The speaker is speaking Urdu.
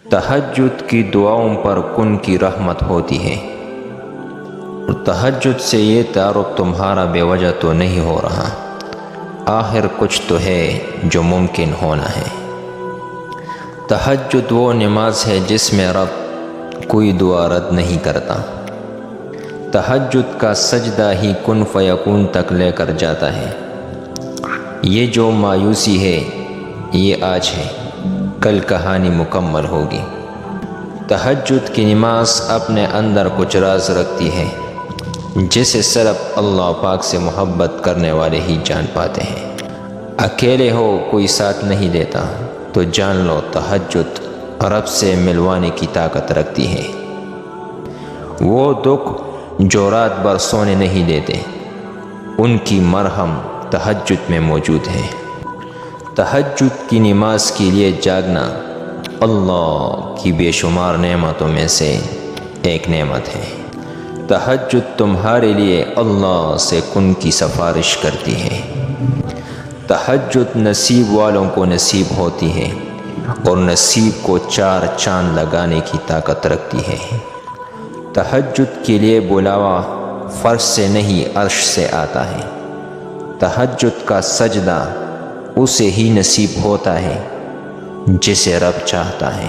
تہجد کی دعاؤں پر کن کی رحمت ہوتی ہے، اور تہجد سے یہ تعارف تمہارا بے وجہ تو نہیں ہو رہا، آخر کچھ تو ہے جو ممکن ہونا ہے۔ تہجد وہ نماز ہے جس میں رب کوئی دعا رد نہیں کرتا۔ تہجد کا سجدہ ہی کن فیکون تک لے کر جاتا ہے۔ یہ جو مایوسی ہے یہ آج ہے، کل کہانی مکمل ہوگی۔ تہجد کی نماز اپنے اندر کچھ راز رکھتی ہے جسے صرف اللہ پاک سے محبت کرنے والے ہی جان پاتے ہیں۔ اکیلے ہو کوئی ساتھ نہیں دیتا تو جان لو تہجد رب سے ملوانے کی طاقت رکھتی ہے۔ وہ دکھ جو رات بھر سونے نہیں دیتے، ان کی مرہم تہجد میں موجود ہے۔ تہجد کی نماز کے لیے جاگنا اللہ کی بے شمار نعمتوں میں سے ایک نعمت ہے۔ تہجد تمہارے لیے اللہ سے کن کی سفارش کرتی ہے۔ تہجد نصیب والوں کو نصیب ہوتی ہے اور نصیب کو چار چاند لگانے کی طاقت رکھتی ہے۔ تہجد کے لیے بلاوا فرش سے نہیں عرش سے آتا ہے۔ تہجد کا سجدہ اسے ہی نصیب ہوتا ہے جسے رب چاہتا ہے۔